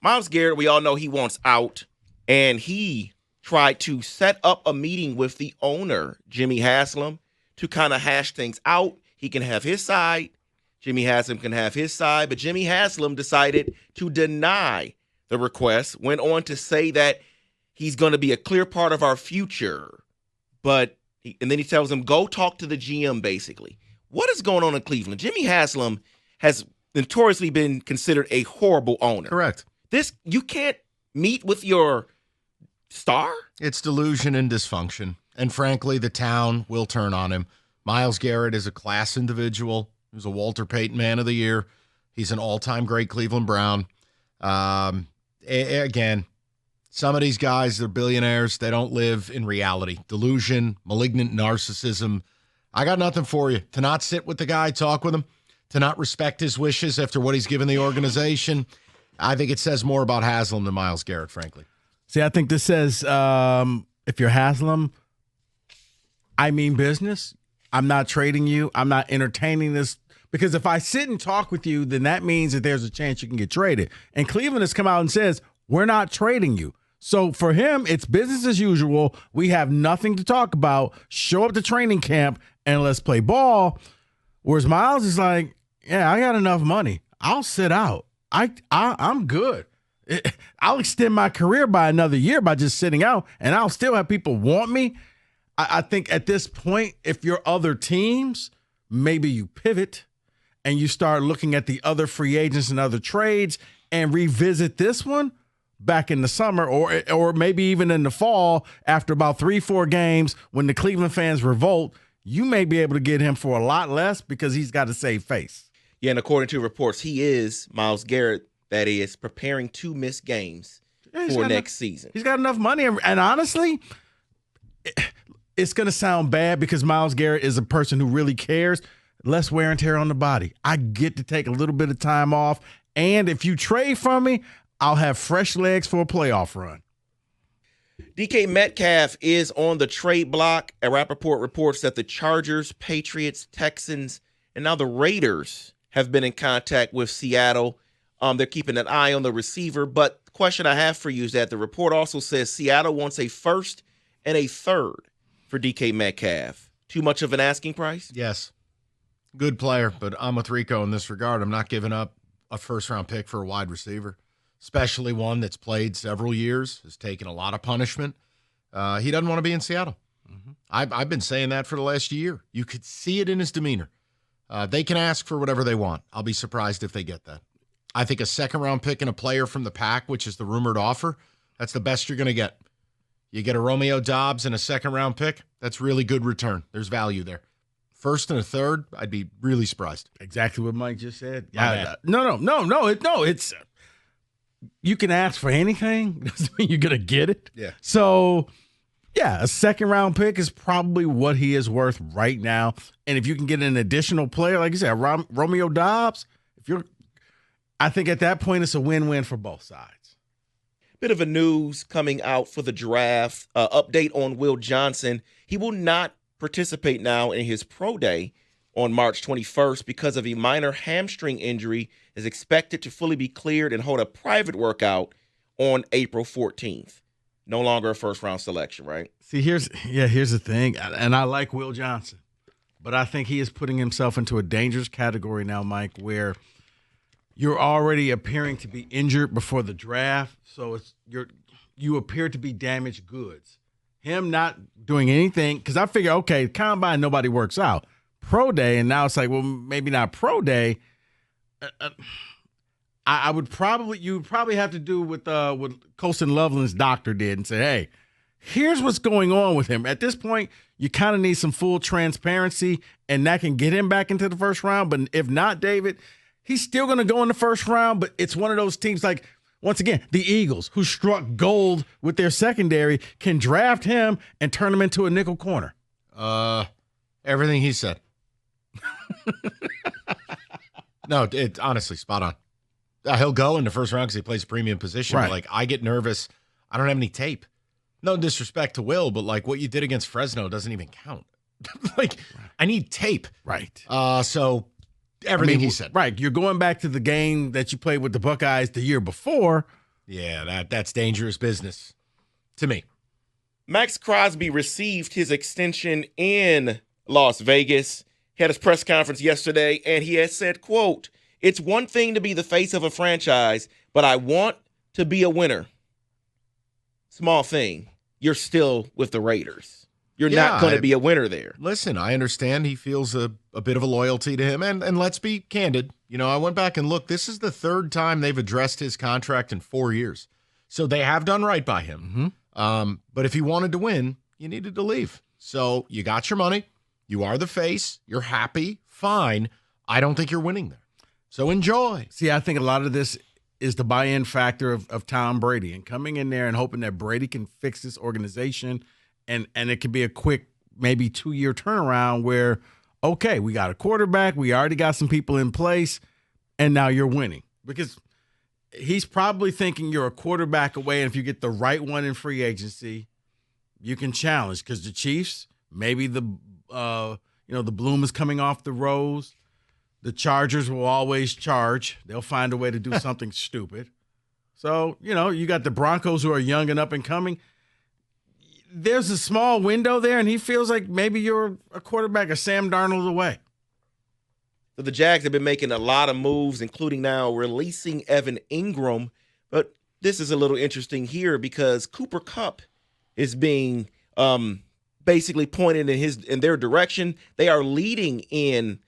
Myles Garrett, we all know he wants out, and he tried to set up a meeting with the owner, Jimmy Haslam, to kind of hash things out. He can have his side. Jimmy Haslam can have his side, but Jimmy Haslam decided to deny the request, went on to say that he's going to be a clear part of our future. And then he tells him, go talk to the GM, basically. What is going on in Cleveland? Jimmy Haslam has notoriously been considered a horrible owner. Correct. You can't meet with your star? It's delusion and dysfunction. And frankly, the town will turn on him. Myles Garrett is a class individual. He was a Walter Payton Man of the Year. He's an all-time great Cleveland Brown. Again, some of these guys, they're billionaires. They don't live in reality. Delusion, malignant narcissism. I got nothing for you. To not sit with the guy, talk with him, to not respect his wishes after what he's given the organization, I think it says more about Haslam than Myles Garrett, frankly. See, I think this says if you're Haslam, I mean business. I'm not trading you. I'm not entertaining this. Because if I sit and talk with you, then that means that there's a chance you can get traded. And Cleveland has come out and says, we're not trading you. So for him, it's business as usual. We have nothing to talk about. Show up to training camp and let's play ball. Whereas Myles is like, yeah, I got enough money. I'll sit out. I'm good. I'll extend my career by another year by just sitting out, and I'll still have people want me. I think at this point, if you're other teams, maybe you pivot and you start looking at the other free agents and other trades and revisit this one back in the summer or maybe even in the fall after about 3-4 games when the Cleveland fans revolt. You may be able to get him for a lot less because he's got to save face. Yeah, and according to reports, he is, Myles Garrett, that is, preparing to miss games for next season. He's got enough money. And honestly, it's going to sound bad because Myles Garrett is a person who really cares. Less wear and tear on the body. I get to take a little bit of time off. And if you trade from me, I'll have fresh legs for a playoff run. DK Metcalf is on the trade block. A Rappaport reports that the Chargers, Patriots, Texans, and now the Raiders have been in contact with Seattle. They're keeping an eye on the receiver. But the question I have for you is that the report also says Seattle wants a first and a third for DK Metcalf. Too much of an asking price? Yes. Good player, but I'm with Rico in this regard. I'm not giving up a first-round pick for a wide receiver, especially one that's played several years, has taken a lot of punishment. He doesn't want to be in Seattle. Mm-hmm. I've been saying that for the last year. You could see it in his demeanor. They can ask for whatever they want. I'll be surprised if they get that. I think a second-round pick and a player from the pack, which is the rumored offer, that's the best you're going to get. You get a Romeo Doubs and a second-round pick, that's really good return. There's value there. First and a third, I'd be really surprised. Exactly what Mike just said. No. It's you can ask for anything. Doesn't mean you're gonna get it. Yeah. So, yeah, a second round pick is probably what he is worth right now. And if you can get an additional player, like you said, Romeo Doubs, I think at that point it's a win-win for both sides. Bit of a news coming out for the draft. Update on Will Johnson. He will not participate now in his pro day on March 21st because of a minor hamstring injury, is expected to fully be cleared and hold a private workout on April 14th. No longer a first-round selection, right? See, here's the thing, and I like Will Johnson, but I think he is putting himself into a dangerous category now, Mike, where you're already appearing to be injured before the draft, so you appear to be damaged goods. Him not doing anything, because I figure, okay, combine, nobody works out. Pro day, and now it's like, well, maybe not pro day. You would probably have to do what Colson Loveland's doctor did and say, hey, here's what's going on with him. At this point, you kind of need some full transparency, and that can get him back into the first round. But if not, David, he's still going to go in the first round, but it's one of those teams like, once again, the Eagles, who struck gold with their secondary, can draft him and turn him into a nickel corner. Everything he said. No, honestly, spot on. He'll go in the first round because he plays a premium position. Right. Like, I get nervous. I don't have any tape. No disrespect to Will, but like what you did against Fresno doesn't even count. Like, I need tape. Right. So everything he said. Right. You're going back to the game that you played with the Buckeyes the year before. Yeah, that's dangerous business to me. Maxx Crosby received his extension in Las Vegas. He had his press conference yesterday, and he has said, quote, "It's one thing to be the face of a franchise, but I want to be a winner." Small thing. You're still with the Raiders. You're not going to be a winner there. Listen, I understand he feels a bit of a loyalty to him, and let's be candid. I went back and looked. This is the third time they've addressed his contract in 4 years. So they have done right by him. Mm-hmm. But if he wanted to win, you needed to leave. So you got your money. You are the face. You're happy. Fine. I don't think you're winning there. So enjoy. See, I think a lot of this is the buy-in factor of Tom Brady and coming in there and hoping that Brady can fix this organization, and it could be a quick, maybe 2-year turnaround where, okay, we got a quarterback, we already got some people in place, and now you're winning. Because he's probably thinking you're a quarterback away, and if you get the right one in free agency, you can challenge. Because the Chiefs, maybe the bloom is coming off the rose. The Chargers will always charge. They'll find a way to do something stupid. So, you got the Broncos who are young and up and coming. There's a small window there, and he feels like maybe you're a quarterback of Sam Darnold away. So the Jags have been making a lot of moves, including now releasing Evan Ingram. But this is a little interesting here because Cooper Kupp is being basically pointed in their direction. They are leading in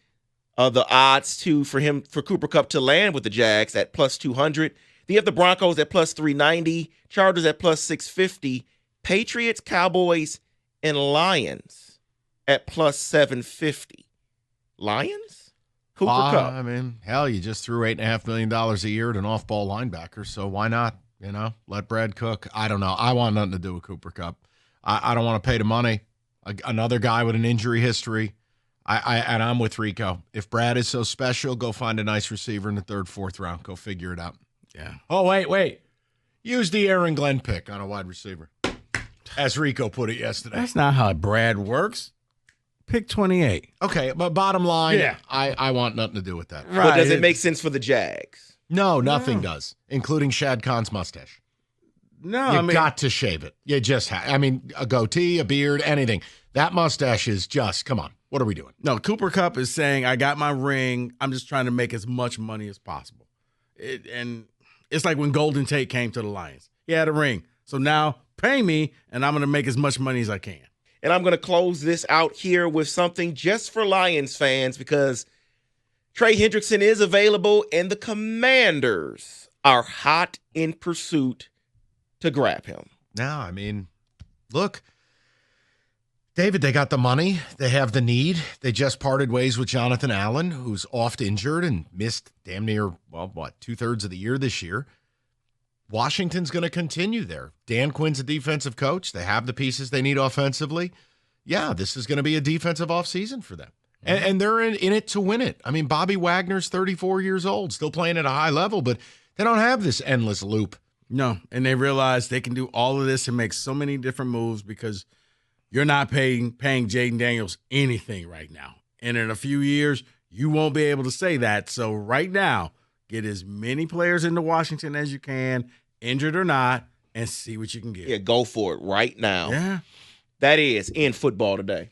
the odds for Cooper Kupp to land with the Jags at plus 200. Then you have the Broncos at plus 390, Chargers at plus 650, Patriots, Cowboys, and Lions at plus 750. Lions? Cooper Kupp. I mean, hell, you just threw $8.5 million a year at an off-ball linebacker, so why not? Let Brad cook. I don't know. I want nothing to do with Cooper Kupp. I don't want to pay the money. Another guy with an injury history. And I'm with Rico. If Brad is so special, go find a nice receiver in the 3rd, 4th round. Go figure it out. Yeah. Oh, wait. Use the Aaron Glenn pick on a wide receiver, as Rico put it yesterday. That's not how Brad works. Pick 28. Okay, but bottom line, I want nothing to do with that. Right. But does it make sense for the Jags? No, nothing does, including Shad Khan's mustache. No, you got to shave it. You just a goatee, a beard, anything. That mustache is just, come on. What are we doing? No, Cooper Kupp is saying, I got my ring. I'm just trying to make as much money as possible. And it's like when Golden Tate came to the Lions. He had a ring. So now pay me, and I'm going to make as much money as I can. And I'm going to close this out here with something just for Lions fans because Trey Hendrickson is available, and the Commanders are hot in pursuit to grab him. No, I mean, look, David, they got the money. They have the need. They just parted ways with Jonathan Allen, who's oft injured and missed damn near, 2/3 of the year this year. Washington's going to continue there. Dan Quinn's a defensive coach. They have the pieces they need offensively. Yeah, this is going to be a defensive offseason for them. And they're in it to win it. I mean, Bobby Wagner's 34 years old, still playing at a high level, but they don't have this endless loop. No, and they realize they can do all of this and make so many different moves because you're not paying Jaden Daniels anything right now. And in a few years, you won't be able to say that. So right now, get as many players into Washington as you can, injured or not, and see what you can get. Yeah, go for it right now. Yeah. That is in football today.